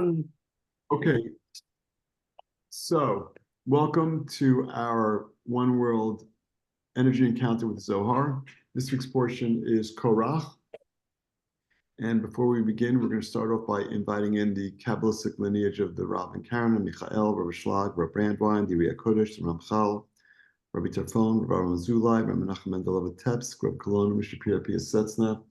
Okay, so welcome to our One World Energy Encounter with Zohar. This week's portion is Korach. And before we begin, we're going to start off by inviting in the Kabbalistic lineage of the Rav and Karen, and Michael, Rabbi Schlag, Rabbi Brandwein, the Ria Kodesh, the Ramchal, Rabbi Tarfon, Rabbi Mazulai, Rabbi Menachem Mendelov Tepsk, Rabbi Kolon, Rabbi Shapira Pia Setzna,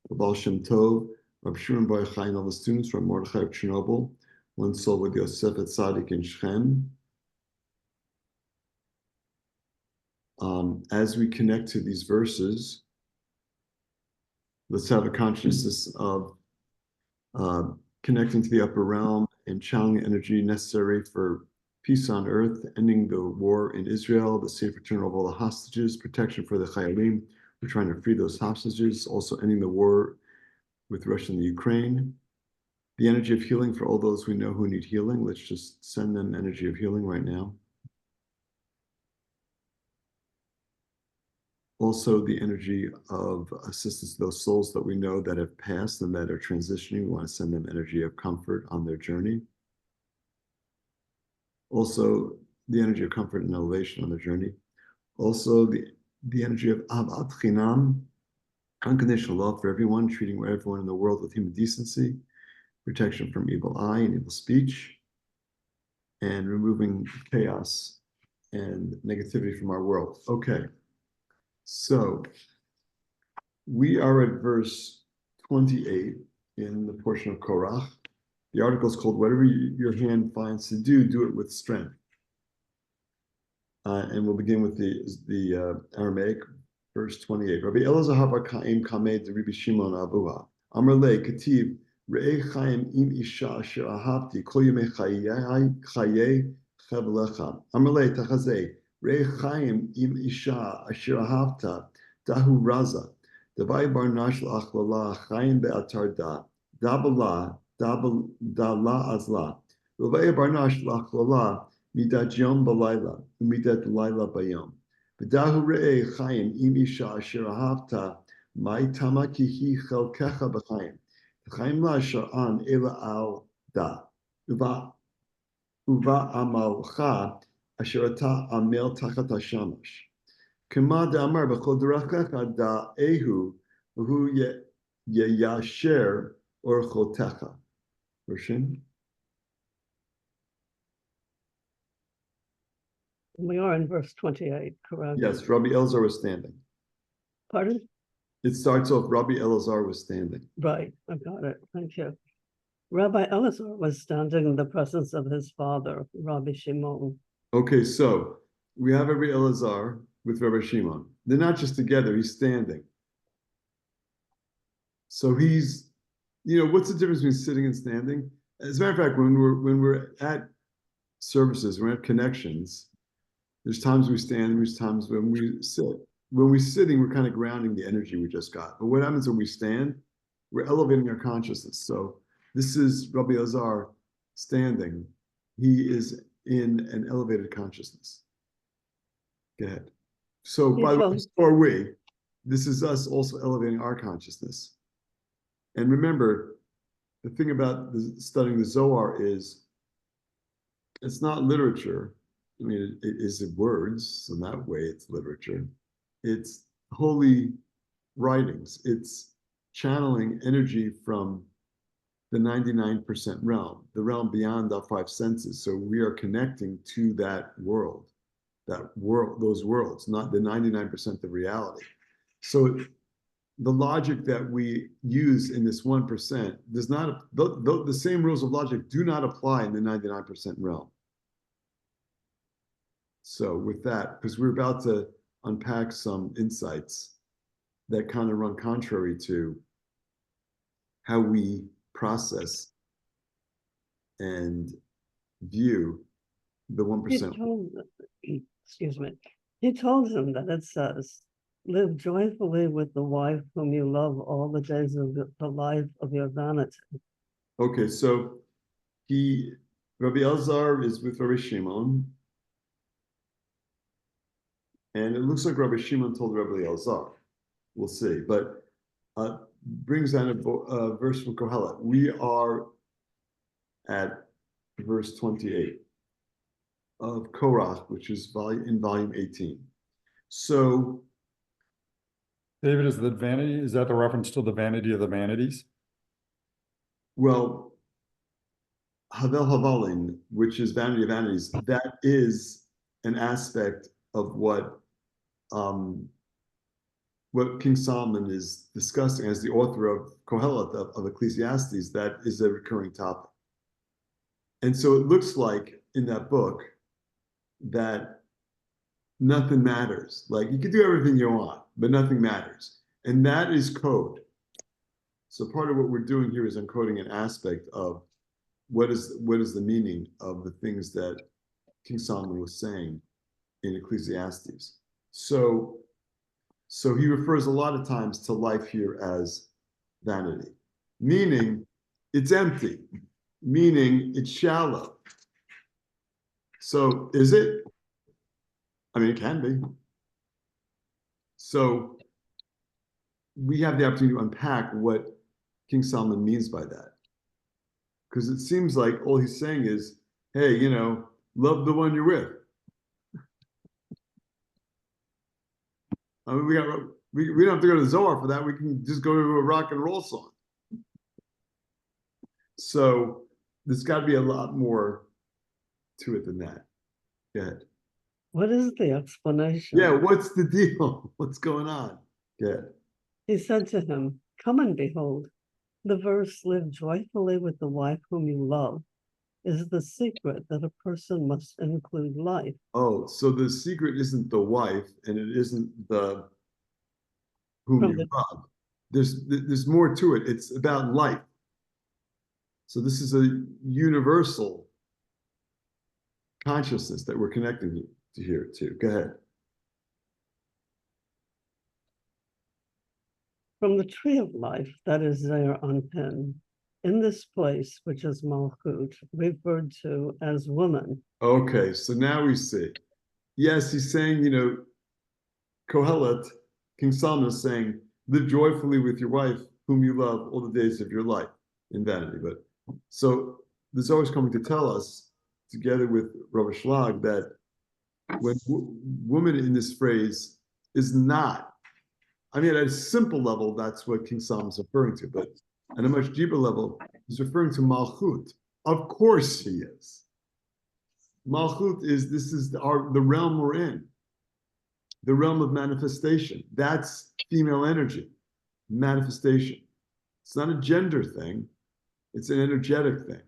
Rabbi Baal Shem Tov, Rabbi Shimon Bar Yochai, and all the students, Rabbi Mordechai of Chernobyl, One Soul with Yosef at Tzaddik in Shechem. As we connect to these verses, let's have a consciousness of connecting to the upper realm and channeling energy necessary for peace on earth, ending the war in Israel, the safe return of all the hostages, protection for the Chayalim. We're trying to free those hostages, also ending the war with Russia and the Ukraine. The energy of healing for all those we know who need healing. Let's just send them energy of healing right now. Also, the energy of assistance to those souls that we know that have passed and that are transitioning. We want to send them energy of comfort on their journey. Also, the energy of comfort and elevation on their journey. Also, the energy of Ahavat Chinam, unconditional love for everyone, treating everyone in the world with human decency, protection from evil eye and evil speech, and removing chaos and negativity from our world. Okay. So we are at verse 28 in the portion of Korach. The article is called "Whatever Your Hand Finds to Do, Do It with Strength." And we'll begin with the Aramaic, verse 28. Rabbi Elazar Hava Kaim Kamed Rabbi Shimon Abuha Amar Le Kativ Re'ei Chaim Im Isha Asher Ahavti Kol Yemei Chayei Chevelecha Amar Le Tachazei Re'ei Chaim Im Isha Asher Ahavta Dahu Raza Davai Bar Nash La'achlala Chaim Be'atar Da Dabala Dala Azla Davai Bar Nash La'achlala Midat Yom Balayla Midat Laila Bayom V'dahu Re'ei Chaim Im Isha Asher Ahavta Mai Tama Kihi Chelkecha B'Chaim Chaim La Asher An Ela Al Da Uva Amalcha Asher Ata Amel Tachat Hashamash Kema Da'amar B'Chol Derechecha Da'ehu V'hu Yeyasher Orchotecha. Version. We are in verse 28, correct? Yes, Rabbi Elazar was standing. Pardon? It starts off, Rabbi Elazar was standing. Right, I got it. Thank you. Rabbi Elazar was standing in the presence of his father, Rabbi Shimon. Okay, so we have Rabbi Elazar with Rabbi Shimon. They're not just together, he's standing. So he's, what's the difference between sitting and standing? As a matter of fact, when we're at services, we're at connections, there's times we stand, there's times when we sit. When we're sitting, we're kind of grounding the energy we just got. But what happens when we stand? We're elevating our consciousness. So this is Rabbi Elazar standing. He is in an elevated consciousness. Go ahead. So by the way, so are we. This is us also elevating our consciousness. And remember, the thing about studying the Zohar is it's not literature. I mean, it is words, so in that way it's literature. It's holy writings. It's channeling energy from the 99% realm, the realm beyond our five senses. So we are connecting to that world, those worlds, not the 99% of reality. So the logic that we use in this 1% does not, the same rules of logic do not apply in the 99% realm. So with that, because we're about to unpack some insights that kind of run contrary to how we process and view the 1%. He told him that it says, live joyfully with the wife whom you love all the days of the life of your vanity. Okay, so Rabbi Elazar is with Rabbi Shimon, and it looks like Rabbi Shimon told Rabbi Elazar. We'll see, but brings down a verse from Kohelet. We are at verse 28 of Korach, which is in volume 18. So, David, is that the reference to the vanity of the vanities? well, Havel Havalin, which is vanity of vanities, that is an aspect of what King Solomon is discussing as the author of Kohelet, of Ecclesiastes. That is a recurring topic. And so it looks like in that book that nothing matters. Like you can do everything you want, but nothing matters. And that is code. So part of what we're doing here is encoding an aspect of what is the meaning of the things that King Solomon was saying in Ecclesiastes. So he refers a lot of times to life here as vanity, meaning it's empty, meaning it's shallow. So is it? I mean, it can be. So we have the opportunity to unpack what King Solomon means by that. Because it seems like all he's saying is, hey, love the one you're with. I mean, we don't have to go to Zohar for that. We can just go to a rock and roll song. So there's got to be a lot more to it than that. Go ahead. What is the explanation? Yeah, what's the deal? What's going on? Go ahead. He said to him, come and behold. The verse, live joyfully with the wife whom you love, is the secret that a person must include life. Oh, so the secret isn't the wife and it isn't the whom you love. There's more to it. It's about life. So this is a universal consciousness that we're connecting to here too. Go ahead. From the tree of life that is there on pen, in this place, which is Malchut, referred to as woman. Okay, so now we see. Yes, he's saying, Kohelet, King Solomon is saying, live joyfully with your wife, whom you love all the days of your life in vanity. But so the Zohar is coming to tell us, together with Rabbi Shlag, that when woman in this phrase is not, I mean, at a simple level, that's what King Solomon is referring to, but at a much deeper level, he's referring to Malchut. Of course he is. Malchut is the realm we're in, the realm of manifestation. That's female energy, manifestation. It's not a gender thing, it's an energetic thing.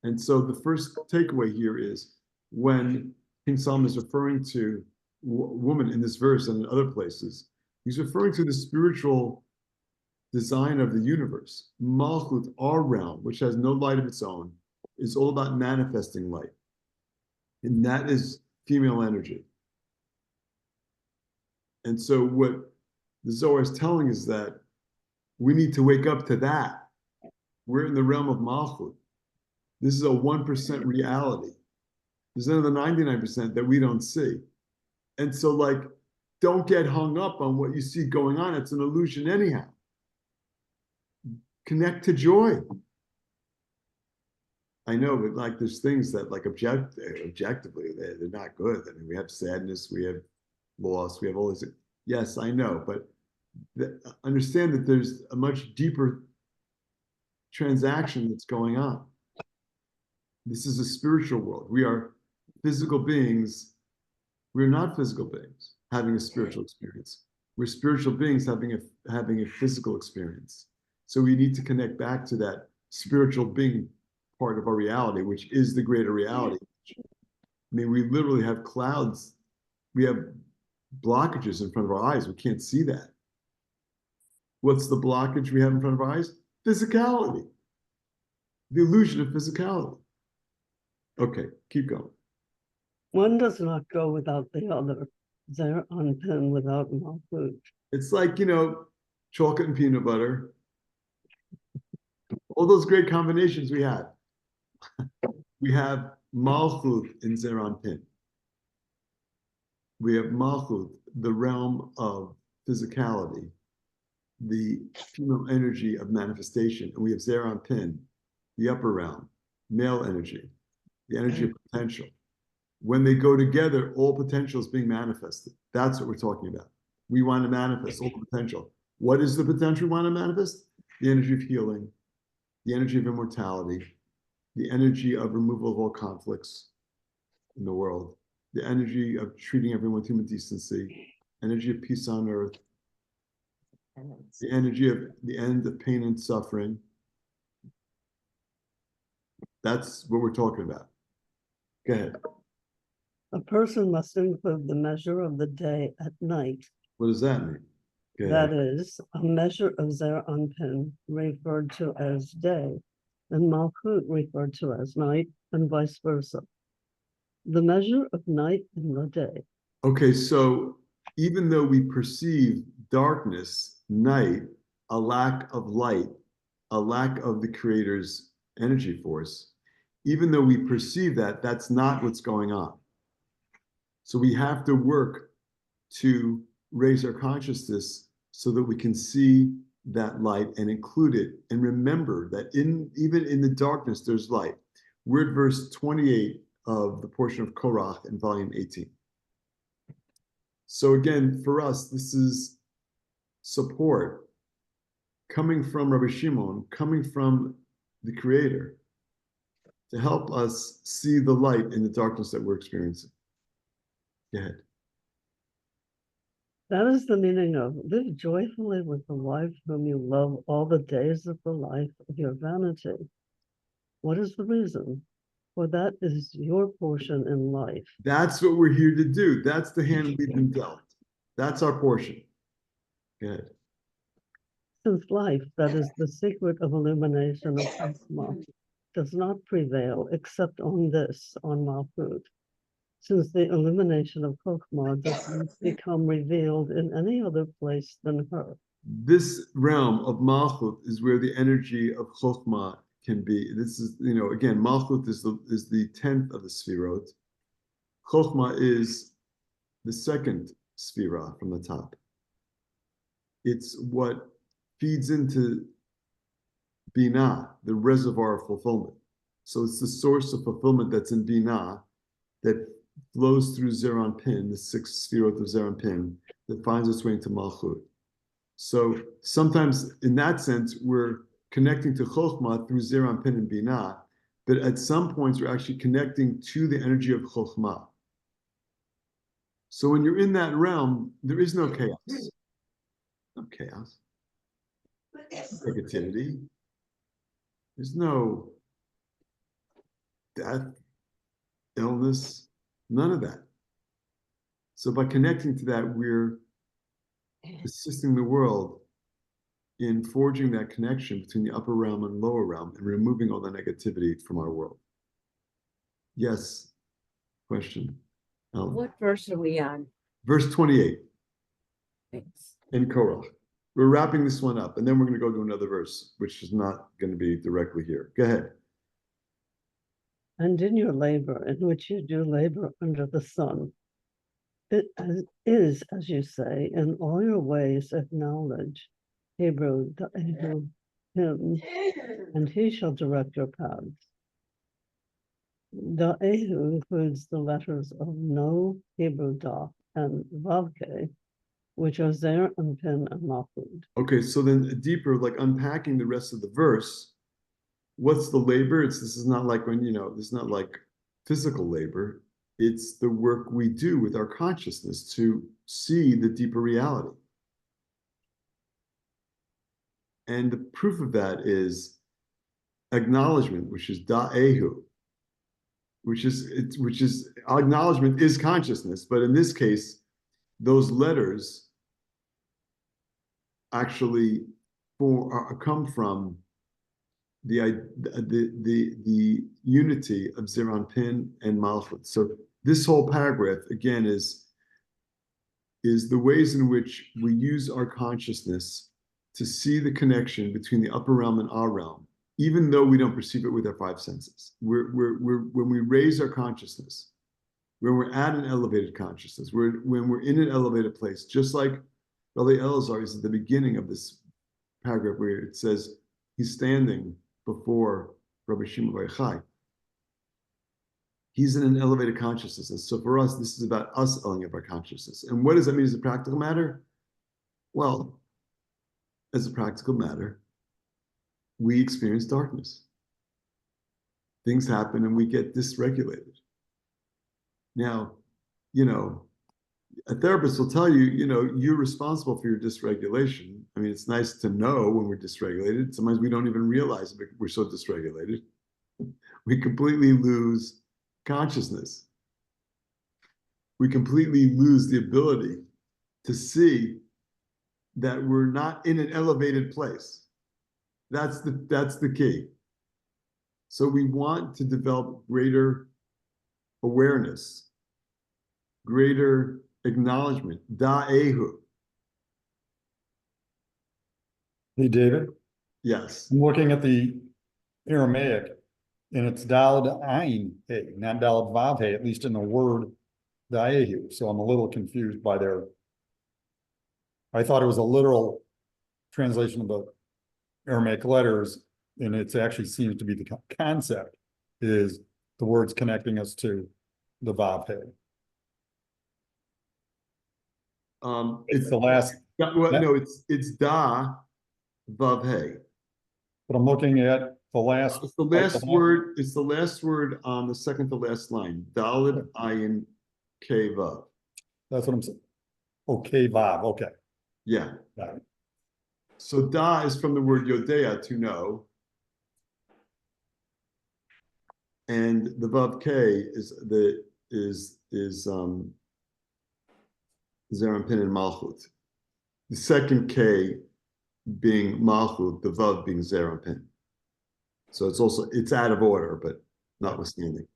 And so the first takeaway here is when King Solomon is referring to woman in this verse and in other places, he's referring to the spiritual design of the universe. Malchut, our realm, which has no light of its own, is all about manifesting light. And that is female energy. And so what the Zohar is telling is that we need to wake up to that. We're in the realm of Malchut. This is a 1% reality. There's another 99% that we don't see. And so, don't get hung up on what you see going on. It's an illusion anyhow. Connect to joy. I know, but there's things that objectively, they're not good. I mean, we have sadness, we have loss, we have all these. Yes, I know, but understand that there's a much deeper transaction that's going on. This is a spiritual world. We are physical beings. We're not physical beings having a spiritual experience. We're spiritual beings having a physical experience. So we need to connect back to that spiritual being part of our reality, which is the greater reality. I mean, we literally have clouds. We have blockages in front of our eyes. We can't see that. What's the blockage we have in front of our eyes? Physicality. The illusion of physicality. Okay, keep going. One does not go without the other. There on pen without Malchut. It's like, chocolate and peanut butter. All those great combinations we have. We have Malchut in Zeran Pin. We have Malchut, the realm of physicality, the female energy of manifestation. And we have Zeran Pin, the upper realm, male energy, the energy of potential. When they go together, all potential is being manifested. That's what we're talking about. We want to manifest all the potential. What is the potential we want to manifest? The energy of healing, the energy of immortality, the energy of removal of all conflicts in the world, the energy of treating everyone with human decency, energy of peace on earth, the energy of the end of pain and suffering. That's what we're talking about. Go ahead. A person must include the measure of the day at night. What does that mean? Go That ahead. is, a measure of Zer Anpin referred to as day, and Malkut referred to as night, and vice versa. The measure of night and the day. Okay, so even though we perceive darkness, night, a lack of light, a lack of the Creator's energy force, even though we perceive that, that's not what's going on. So we have to work to raise our consciousness so that we can see that light and include it and remember that even in the darkness, there's light. We're at verse 28 of the portion of Korach in volume 18. So again, for us, this is support coming from Rabbi Shimon, coming from the Creator, to help us see the light in the darkness that we're experiencing. Go ahead. That is the meaning of live joyfully with the wife whom you love all the days of the life of your vanity. What is the reason? For that is your portion in life. That's what we're here to do. That's the hand we've been dealt. That's our portion. Go ahead. Since life, that is the secret of illumination of Chokmah, does not prevail except on this, on Malkut. Since the illumination of Chokmah does not become revealed in any other place than her. This realm of Malchut is where the energy of Chokhmah can be. This is, again, Malchut is the 10th of the Sfirot. Chokhmah is the second Sfirah from the top. It's what feeds into Binah, the reservoir of fulfillment. So it's the source of fulfillment that's in Binah that flows through Zer Anpin, the 6th Sfirot of Zer Anpin, that finds its way into Malchut. So sometimes in that sense, we're connecting to Chokhmah through Zer Anpin and Binah, but at some points we're actually connecting to the energy of Chokhmah. So when you're in that realm, there is no chaos. No chaos. Negativity. There's no death, illness, none of that. So by connecting to that, we're assisting the world in forging that connection between the upper realm and lower realm and removing all the negativity from our world. Yes, question. What verse are we on? Verse 28 Thanks. in Korach. We're wrapping this one up, and then we're going to go to another verse, which is not going to be directly here. Go ahead. And in your labor, in which you do labor under the sun, it is, as you say, in all your ways acknowledge Hebrew, him, and he shall direct your paths. Da'ehu includes the letters of No, Hebrew, Da, and Vavke, which are Zer, Anpin, and Malchut. Okay, so then deeper, like unpacking the rest of the verse, what's the labor? This is not like this is not like physical labor. It's the work we do with our consciousness to see the deeper reality. And the proof of that is acknowledgement, which is da'ehu, which is acknowledgement is consciousness, but in this case, those letters actually come from the unity of Zer Anpin and Malchut. So this whole paragraph again is the ways in which we use our consciousness to see the connection between the upper realm and our realm, even though we don't perceive it with our five senses. When we raise our consciousness, when we're at an elevated consciousness, when we're in an elevated place, just like Rabbi Elazar is at the beginning of this paragraph where it says he's standing before Rabbi Shimon Bar Yochai. He's in an elevated consciousness. And so for us, this is about us elevating our consciousness. And what does that mean as a practical matter? Well, as a practical matter, we experience darkness. Things happen and we get dysregulated. Now, a therapist will tell you, you're responsible for your dysregulation. I mean, it's nice to know when we're dysregulated. Sometimes we don't even realize we're so dysregulated. We completely lose consciousness. We completely lose the ability to see that we're not in an elevated place. That's the key. So we want to develop greater awareness, greater acknowledgement, da'ehu. Hey, David, Yes. I'm looking at the Aramaic, and it's Daled Ayin Hey, not Daled Vav Hey, at least in the word Daehu. So I'm a little confused by I thought it was a literal translation of the Aramaic letters, and it actually seems to be the concept is the words connecting us to the Vav Hey. It's the last. No, it's da vav hey. But I'm looking at the last. It's the last word. It's the last word on the second to last line. Daled ayin k vav. That's what I'm saying. Okay, Vav. Okay. Yeah. Got it. So da is from the word yodea, to know, and the vav k is Zerampin and Malchut. The second K being Malchut, the Vav being Zerampin. So it's out of order, but notwithstanding.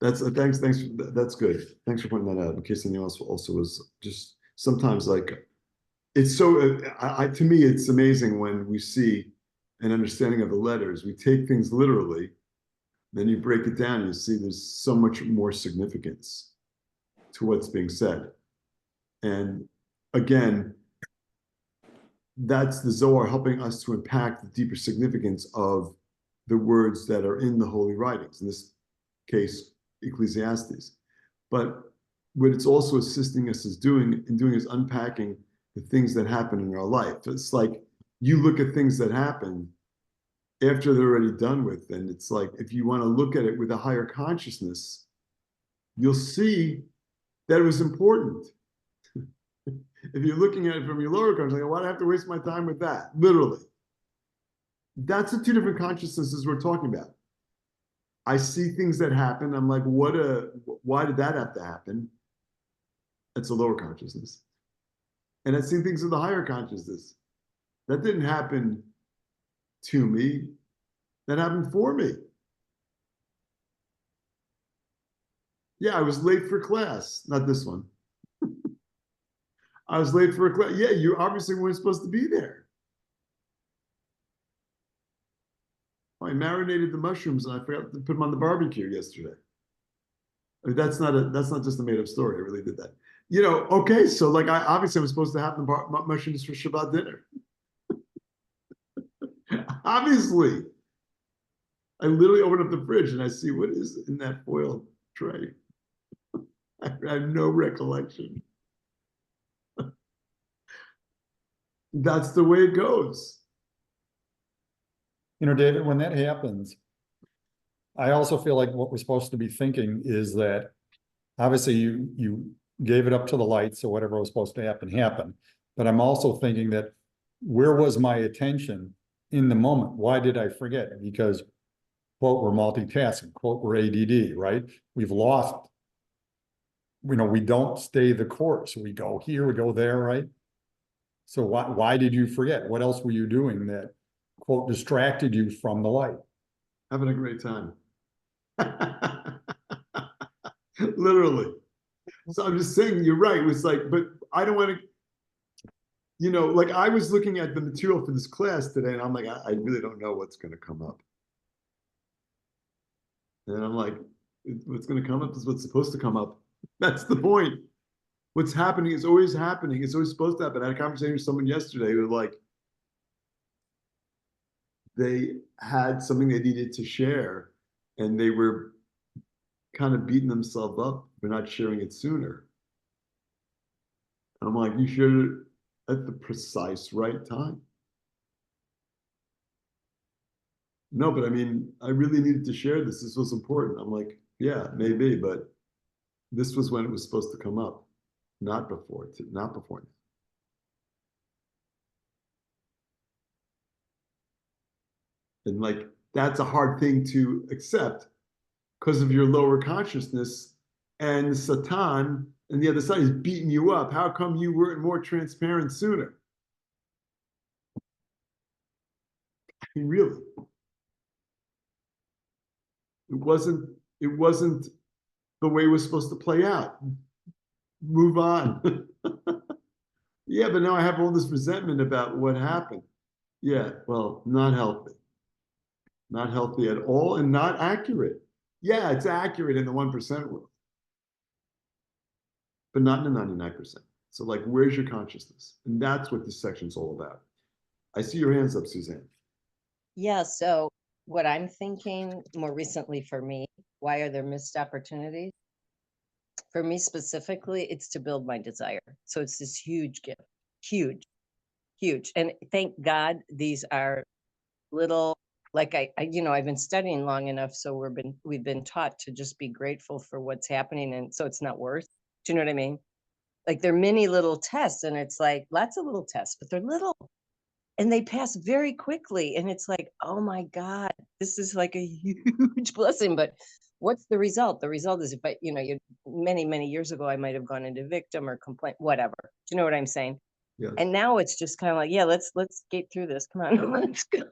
That's that's good. Thanks for pointing that out. In case anyone else also was just sometimes like it's so to me it's amazing when we see an understanding of the letters. We take things literally, then you break it down and you see there's so much more significance to what's being said. And again, that's the Zohar helping us to impact the deeper significance of the words that are in the holy writings, in this case, Ecclesiastes. But what it's also assisting us is doing is unpacking the things that happen in our life. It's like you look at things that happen after they're already done with, and it's like if you want to look at it with a higher consciousness, you'll see that it was important. If you're looking at it from your lower consciousness, like, why do I have to waste my time with that? Literally. That's the two different consciousnesses we're talking about. I see things that happen. I'm like, why did that have to happen? That's a lower consciousness. And I see things in the higher consciousness. That didn't happen to me. That happened for me. Yeah, I was late for class. Not this one. I was late for a class. Yeah, you obviously weren't supposed to be there. I marinated the mushrooms and I forgot to put them on the barbecue yesterday. I mean, that's not just a made up story. I really did that. Okay, so like I obviously I'm supposed to have the mushrooms for Shabbat dinner. Obviously. I literally open up the fridge and I see what is in that foil tray. I have no recollection. That's the way it goes. David, when that happens, I also feel like what we're supposed to be thinking is that obviously you gave it up to the light, so whatever was supposed to happen, happened. But I'm also thinking that where was my attention in the moment? Why did I forget? Because, quote, we're multitasking, quote, we're ADD, right? We've lost, we don't stay the course. We go here, we go there, right? So why did you forget? What else were you doing that, quote, distracted you from the light? Having a great time. Literally. So I'm just saying, you're right. It was like, but I don't want to, like I was looking at the material for this class today and I'm like, I really don't know what's going to come up. And I'm like, what's going to come up is what's supposed to come up. That's the point. What's happening is always happening. It's always supposed to happen. I had a conversation with someone yesterday who was like, they had something they needed to share, and they were kind of beating themselves up for not sharing it sooner. I'm like, you shared it at the precise right time. No, but I mean, I really needed to share this. This was important. I'm like, yeah, maybe, but this was when it was supposed to come up, not before, not before. And like, that's a hard thing to accept because of your lower consciousness, and Satan and the other side is beating you up. How come you weren't more transparent sooner? I mean, really. It wasn't the way it was supposed to play out. Move on. Yeah, but now I have all this resentment about what happened. Yeah, well, not healthy. Not healthy at all and not accurate. Yeah, it's accurate in the 1% world, but not in the 99%. So like, where's your consciousness? And that's what this section's all about. I see your hands up, Suzanne. Yeah, so what I'm thinking more recently for me, why are there missed opportunities? For me specifically, it's to build my desire. So it's this huge gift, huge, huge. And thank God these are little, like I've been studying long enough, so we've been taught to just be grateful for what's happening, and so it's not worse. Do you know what I mean? Like they're mini little tests, and it's like lots of little tests, but they're little. And they pass very quickly. And it's like, oh my God, this is like a huge blessing. But what's the result? The result is, if many, many years ago, I might have gone into victim or complaint, whatever. Do you know what I'm saying? Yes. And now it's just kind of like, yeah, let's get through this. Come on, let's go.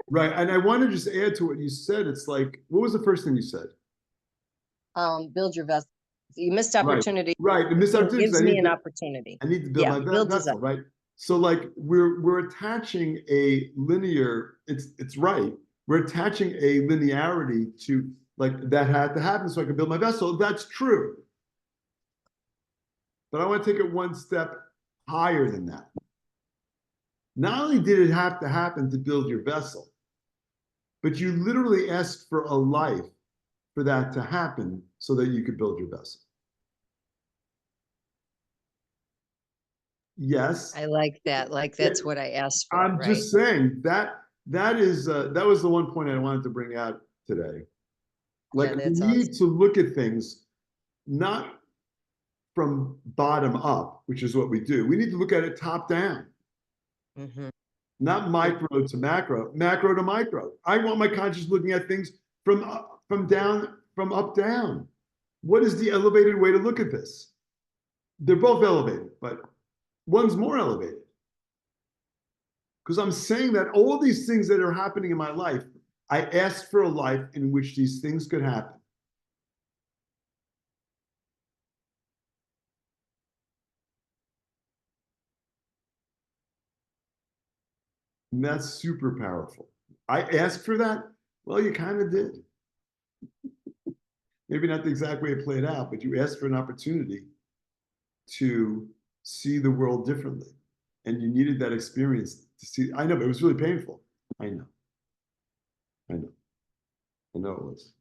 Right. And I want to just add to what you said. It's like, what was the first thing you said? Build your vessel. You missed opportunity. Right. The missed opportunity gives me an opportunity. I need to build my build vessel, desire. right? So like we're attaching a linear, it's right. We're attaching a linearity to like that had to happen so I could build my vessel. That's true. But I want to take it one step higher than that. Not only did it have to happen to build your vessel, but you literally asked for a life for that to happen so that you could build your vessel. Yes. I like that. Like that's what I asked for. I'm just saying that was the one point I wanted to bring out today. Like we need to look at things not from bottom up, which is what we do. We need to look at it top down. Mm-hmm. Not micro to macro, macro to micro. I want my conscious looking at things from up down. What is the elevated way to look at this? They're both elevated, but one's more elevated. Because I'm saying that all these things that are happening in my life, I asked for a life in which these things could happen. And that's super powerful. I asked for that. Well, you kind of did. Maybe not the exact way it played out, but you asked for an opportunity to see the world differently. And you needed that experience to see. I know, but it was really painful. I know it was.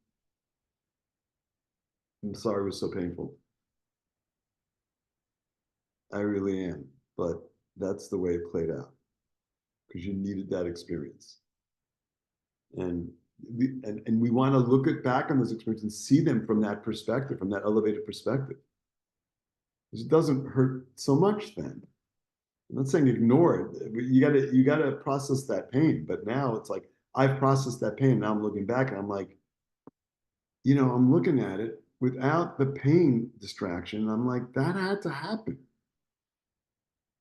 I'm sorry it was so painful. I really am. But that's the way it played out. Because you needed that experience. And we want to look back on those experiences and see them from that perspective, from that elevated perspective. Because it doesn't hurt so much then. I'm not saying ignore it. You gotta process that pain. But now it's like I've processed that pain. Now I'm looking back and I'm like, I'm looking at it without the pain distraction. And I'm like, that had to happen.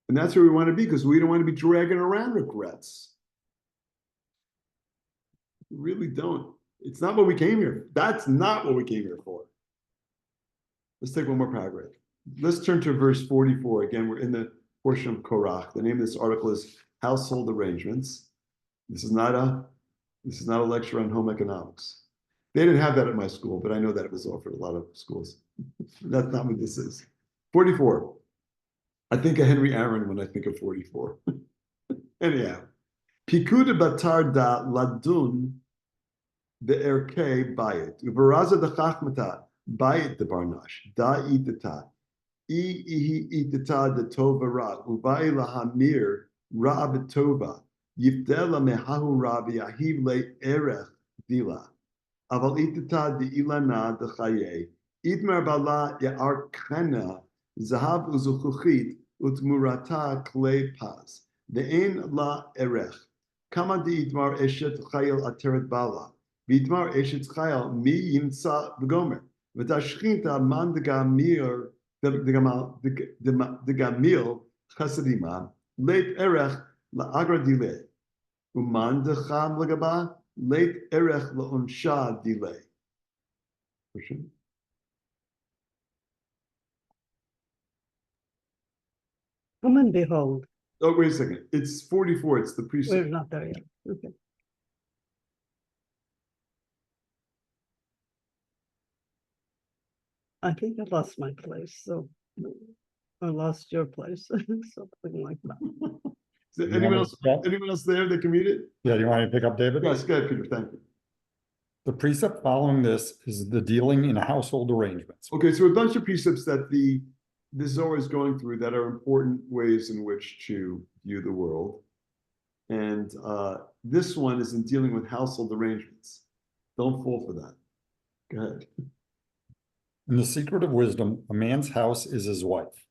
And that's where we want to be, because we don't want to be dragging around regrets. We really don't. It's not what we came here. That's not what we came here for. Let's take one more paragraph. Let's turn to verse 44. Again, we're in the portion of Korach. The name of this article is Household Arrangements. This is not a lecture on home economics. They didn't have that at my school, but I know that it was offered at a lot of schools. That's not what this is. 44. I think of Henry Aaron when I think of 44. Anyhow, Pikuda batar da ladun be'erkei bayit. Uvaraza de chachmata bayit de barnash. Da itata. Ihi itata de tova ra. Ubai lahamir ra betova. Yifdela mehahu rabbi ahiv le erech dila. Aval itata de ilana de chaye. Idmer bala ya'arkana zahav uzuchuchit utmurata klei paz. De'en la erech. Kama de idmar eshet chayil ateret bala. Vidmar eshet chayil mi yimsa v'gomer. V'tashchinta man de gamir de gamil chasadima leit erech la agra dile. Uman de cham legaba leit erech la unsha dile. Come and behold. Oh, wait a second. It's 44. It's the We're precept. not there yet. Okay. I think I lost my place, so I lost your place, something like that. Is there You want me to pick up? anyone else there that can read it? Yeah, you want me to pick up, David? Yes, go ahead, Peter. Thank you. The precept following this is the dealing in household arrangements. Okay, so a bunch of precepts that the Zohar is going through that are important ways in which to view the world. And this one is in dealing with household arrangements. Don't fall for that. Go ahead. In the secret of wisdom, a man's house is his wife.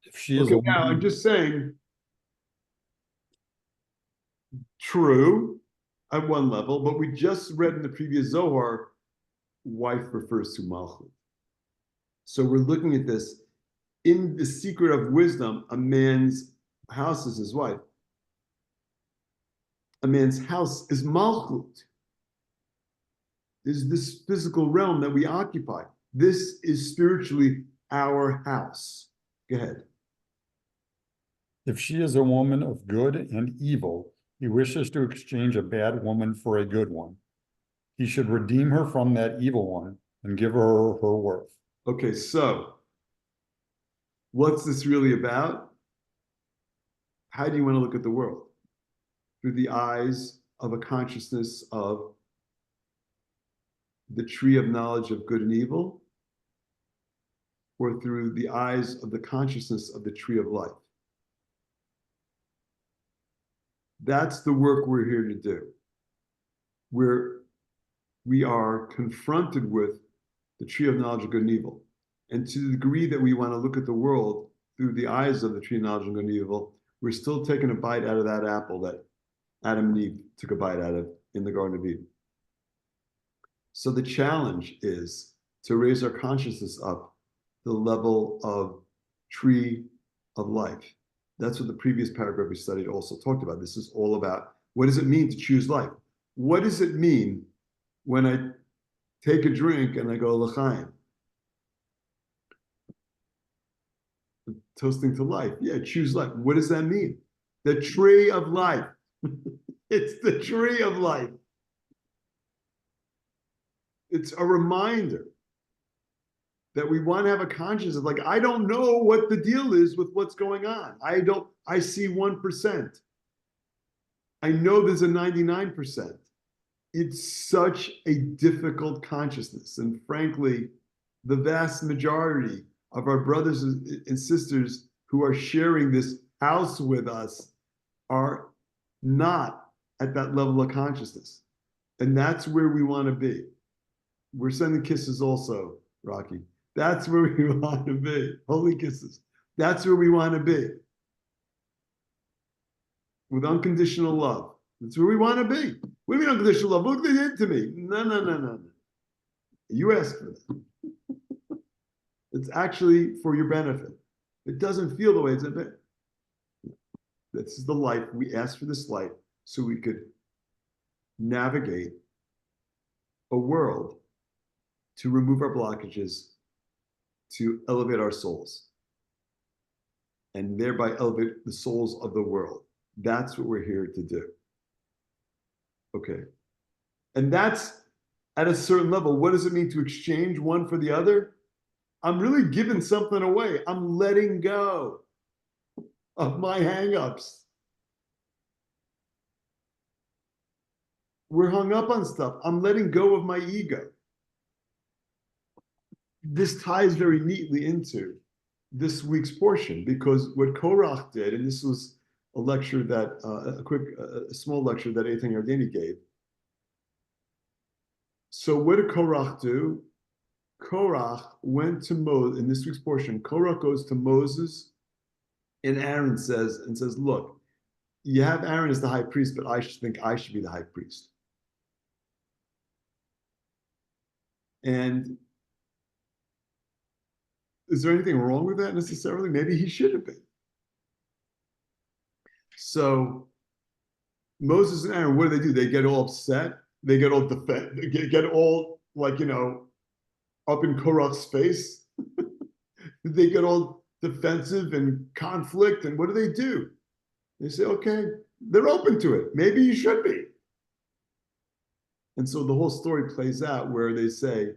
If she is Okay, a now I'm woman, just saying, true at one level, but we just read in the previous Zohar, wife refers to Malchut. So we're looking at this in the secret of wisdom, a man's house is his wife. A man's house is Malchut. Is this physical realm that we occupy. This is spiritually our house. Go ahead. if she is a woman of good and evil, he wishes to exchange a bad woman for a good one. He should redeem her from that evil one and give her her worth. Okay, so what's this really about? How do you want to look at the world? Through the eyes of a consciousness of the tree of knowledge of good and evil, or through the eyes of the consciousness of the tree of life? That's the work we're here to do. We are confronted with the tree of knowledge of good and evil. And to the degree that we want to look at the world through the eyes of the tree of knowledge of good and evil, we're still taking a bite out of that apple that Adam and Eve took a bite out of in the Garden of Eden. So the challenge is to raise our consciousness up to the level of tree of life. That's what the previous paragraph we studied also talked about. This is all about what does it mean to choose life? What does it mean when I take a drink and I go l'chaim? Toasting to life. Yeah, choose life. What does that mean? The tree of life. It's the tree of life. It's a reminder that we want to have a consciousness of, like, I don't know what the deal is with what's going on. I see 1%. I know there's a 99%. It's such a difficult consciousness. And frankly, the vast majority of our brothers and sisters who are sharing this house with us are not at that level of consciousness. And that's where we want to be. We're sending kisses also, Rocky. That's where we want to be. Holy kisses. That's where we want to be. With unconditional love. That's where we want to be. What do you mean unconditional love? Look what they did to me. No. You asked for that. It's actually for your benefit. It doesn't feel the way it's a bit. This is the life. We asked for this life so we could navigate a world to remove our blockages, to elevate our souls, and thereby elevate the souls of the world. That's what we're here to do. Okay. And that's at a certain level. What does it mean to exchange one for the other? I'm really giving something away. I'm letting go of my hang-ups. We're hung up on stuff. I'm letting go of my ego. This ties very neatly into this week's portion, because what Korach did, and this was a lecture that, a small lecture that Eitan Yardeni gave. So what did Korach do? Korach went to Moses, in this week's portion, Korach goes to Moses and Aaron says, look, you have Aaron as the high priest, but I think I should be the high priest. And is there anything wrong with that necessarily? Maybe he should have been. So Moses and Aaron, what do? They get all upset. They get all they get all like, up in Korach's face. They get all defensive and conflict. And what do? They say, okay, they're open to it. Maybe you should be. And so the whole story plays out where they say,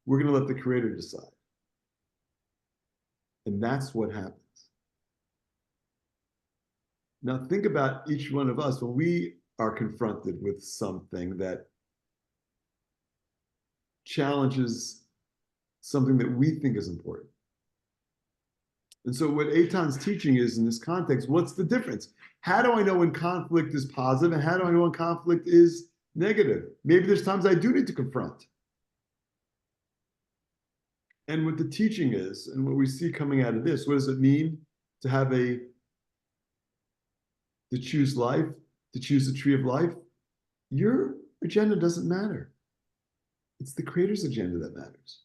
we're going to let the Creator decide. And that's what happens. Now think about each one of us when we are confronted with something that challenges something that we think is important. And so what Eitan's teaching is, in this context, what's the difference? How do I know when conflict is positive, and how do I know when conflict is negative? Maybe there's times I do need to confront. And what the teaching is, and what we see coming out of this, what does it mean to have to choose life, to choose the tree of life? Your agenda doesn't matter. It's the Creator's agenda that matters.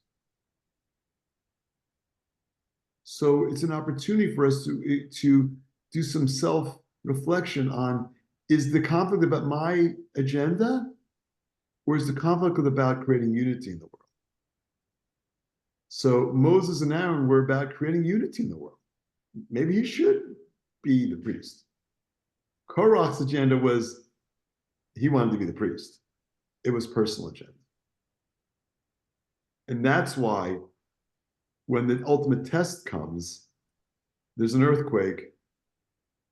So it's an opportunity for us to do some self-reflection on, is the conflict about my agenda, or is the conflict about creating unity in the world? So Moses and Aaron were about creating unity in the world. Maybe he should be the priest. Korach's agenda was, he wanted to be the priest. It was personal agenda. And that's why when the ultimate test comes, there's an earthquake,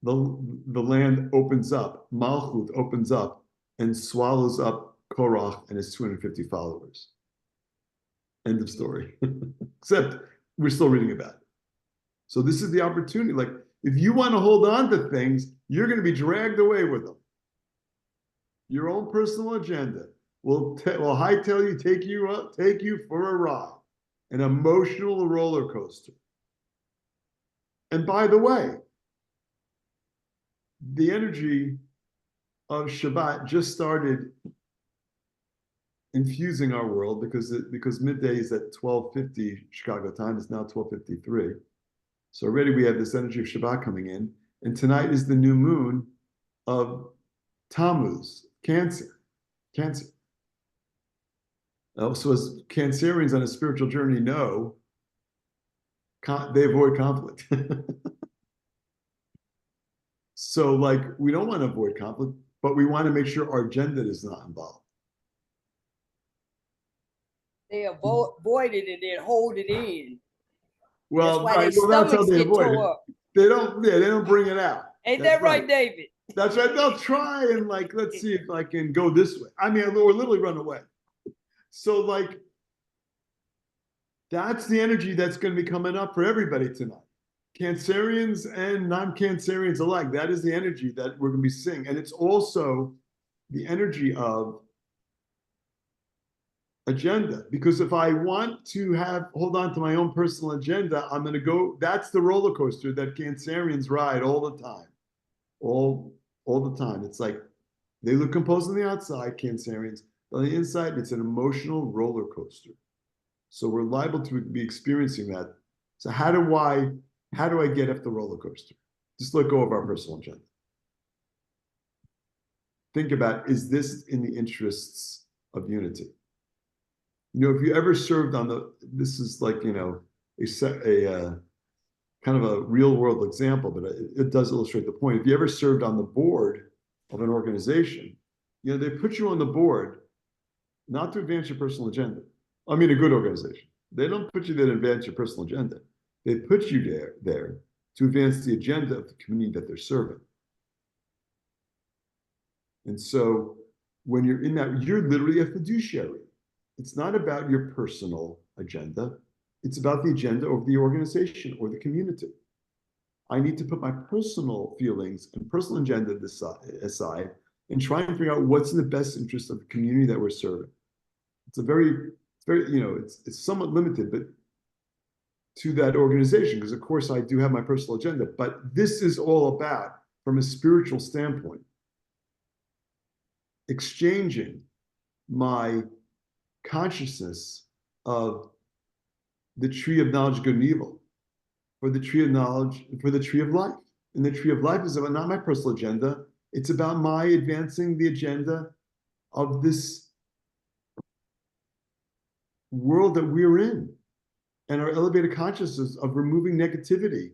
the land opens up, Malchut opens up and swallows up Korach and his 250 followers. End of story. Except we're still reading about it. So this is the opportunity. Like, if you want to hold on to things, you're going to be dragged away with them. Your own personal agenda will hightail you, take you for a ride, an emotional roller coaster. And by the way, the energy of Shabbat just started infusing our world, because midday is at 12:50 Chicago time. It's now 12:53. So already we have this energy of Shabbat coming in. And tonight is the new moon of Tammuz, Cancer. So as Cancerians on a spiritual journey know, they avoid conflict. So like, we don't want to avoid conflict, but we want to make sure our agenda is not involved. They avoid it and then hold it in. Well, that's why their that's how stomachs they get avoid tore it. up. They don't bring it out. Ain't That's that right, David? That's right. They'll try and like, let's see if I can go this way. I mean, or literally run away. So like, that's the energy that's going to be coming up for everybody tonight. Cancerians and non-Cancerians alike. That is the energy that we're going to be seeing. And it's also the energy of agenda. Because if I want to hold on to my own personal agenda, I'm going to go, that's the roller coaster that Cancerians ride all the time. All the time. It's like, they look composed on the outside, Cancerians. On the inside, it's an emotional roller coaster. So we're liable to be experiencing that. So how do I get off the roller coaster? Just let go of our personal agenda. Think about, is this in the interests of unity? If you ever served on this is like, a kind of a real world example, but it does illustrate the point. If you ever served on the board of an organization, they put you on the board not to advance your personal agenda. I mean, a good organization. They don't put you there to advance your personal agenda. They put you there to advance the agenda of the community that they're serving. And so when you're in that, you're literally a fiduciary. It's not about your personal agenda. It's about the agenda of the organization or the community. I need to put my personal feelings and personal agenda aside and try and figure out what's in the best interest of the community that we're serving. It's it's somewhat limited, but to that organization, because of course I do have my personal agenda, but this is all about, from a spiritual standpoint, exchanging my consciousness of the tree of knowledge, good and evil, for the tree of knowledge, for the tree of life. And the tree of life is about not my personal agenda, it's about my advancing the agenda of this world that we're in, and our elevated consciousness of removing negativity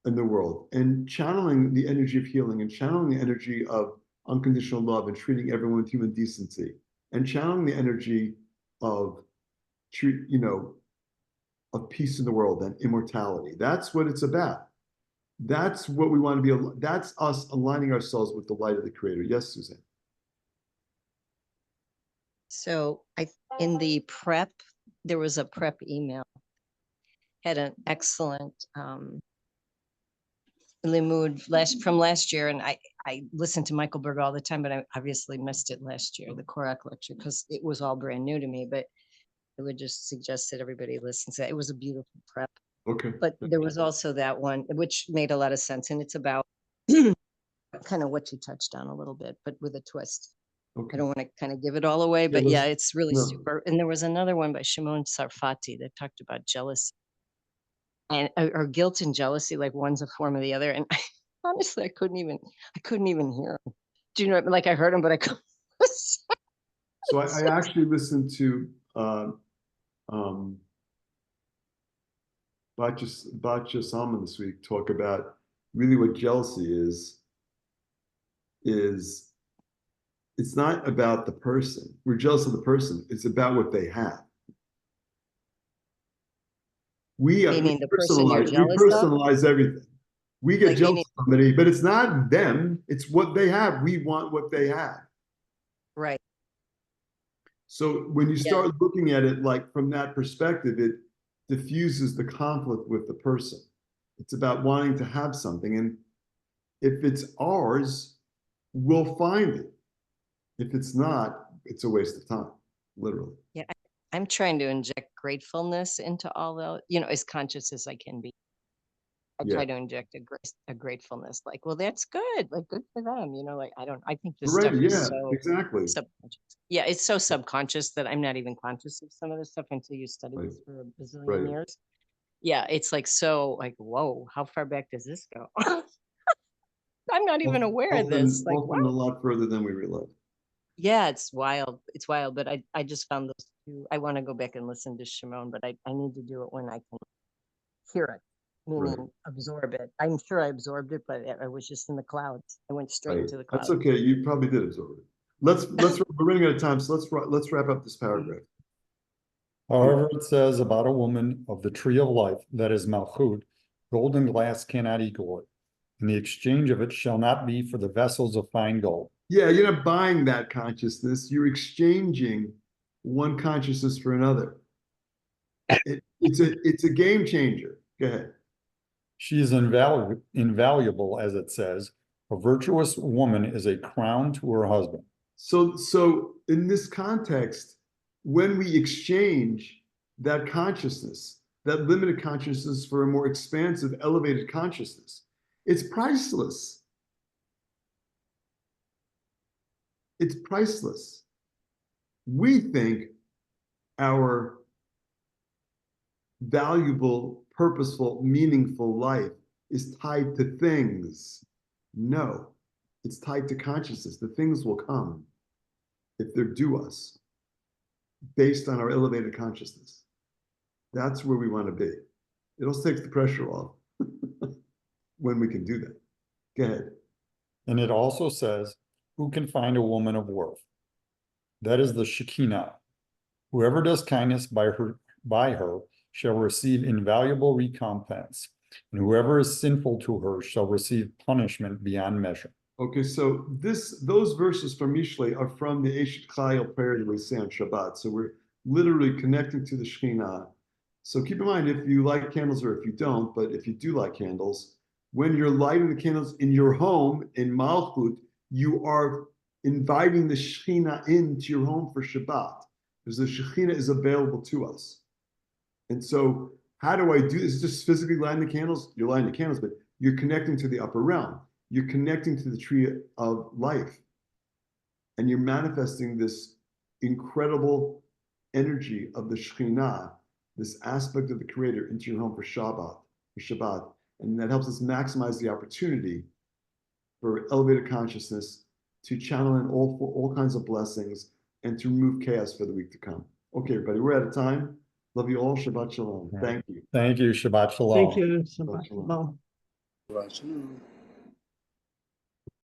in the world and channeling the energy of healing and channeling the energy of unconditional love and treating everyone with human decency and channeling the energy of of peace in the world and immortality. That's what it's about. That's what we want to be. That's us aligning ourselves with the light of the Creator. Yes, Suzanne. So in the prep, there was a prep email, had an excellent limud from last year. And I listened to Michael Berg all the time, but I obviously missed it last year, the Korach lecture, because it was all brand new to me. But I would just suggest that everybody listens to it. It was a beautiful prep. Okay. But there was also that one, which made a lot of sense. And it's about kind of what you touched on a little bit, but with a twist. Okay. I don't want to kind of give it all away, but yeah, it's really no. super. And there was another one by Shimon Sarfati that talked about jealousy and or guilt and jealousy, like one's a form of the other. And honestly, I couldn't even hear him. Do you know? Like I heard him, but I couldn't. So I actually listened to Batya Salman this week talk about really what jealousy is it's not about the person. We're jealous of the person. It's about what they have. We personalize everything. We get jealous of somebody, but it's not them. It's what they have. We want what they have. Right. So when you start looking at it like from that perspective, it diffuses the conflict with the person. It's about wanting to have something. And if it's ours, we'll find it. If it's not, it's a waste of time, literally. Yeah. I'm trying to inject gratefulness into all the, as conscious as I can be. I try to inject a gratefulness, like, well, that's good, like good for them, I think this stuff is so exactly subconscious. Yeah, it's so subconscious that I'm not even conscious of some of this stuff until you study this for a bazillion years. Yeah, it's like so like, whoa, how far back does this go? I'm not even aware of this. Like, often a lot further than we realize. Yeah, it's wild. It's wild, but I just found those two. I want to go back and listen to Shimon, but I need to do it when I can hear it. Meaning absorb it. I'm sure I absorbed it, but I was just in the clouds. I went straight into the clouds. That's okay. You probably did absorb it. We're running out of time, so let's wrap up this paragraph. However, it says about a woman of the tree of life, that is Malchut, golden glass cannot equal it, and the exchange of it shall not be for the vessels of fine gold. Yeah, you're not buying that consciousness. You're exchanging one consciousness for another. It's a game changer. Go ahead. She is invaluable, as it says. A virtuous woman is a crown to her husband. So in this context, when we exchange that consciousness, that limited consciousness for a more expansive, elevated consciousness, it's priceless. It's priceless. We think our valuable, purposeful, meaningful life is tied to things. No, it's tied to consciousness. The things will come if they're due us based on our elevated consciousness. That's where we want to be. It also takes the pressure off when we can do that. Go ahead. And it also says, who can find a woman of worth? That is the Shekinah. Whoever does kindness by her shall receive invaluable recompense, and whoever is sinful to her shall receive punishment beyond measure. Okay, so those verses from Mishlei are from the Eshet Chayil prayer that we say on Shabbat. So we're literally connecting to the Shekhinah. So keep in mind, if you like candles or if you don't, but if you do like candles, when you're lighting the candles in your home in Malchut, you are inviting the Shekhinah into your home for Shabbat, because the Shekhinah is available to us. And so how do I do this? Just physically lighting the candles? You're lighting the candles, but you're connecting to the upper realm. You're connecting to the tree of life. And you're manifesting this incredible energy of the Shekhinah, this aspect of the Creator into your home for Shabbat. And that helps us maximize the opportunity for elevated consciousness to channel in all kinds of blessings and to remove chaos for the week to come. Okay, everybody, we're out of time. Love you all. Shabbat Shalom. Right. Thank you. Thank you. Shabbat Shalom. Thank you. Shabbat Shalom. Shalom. Shabbat shalom.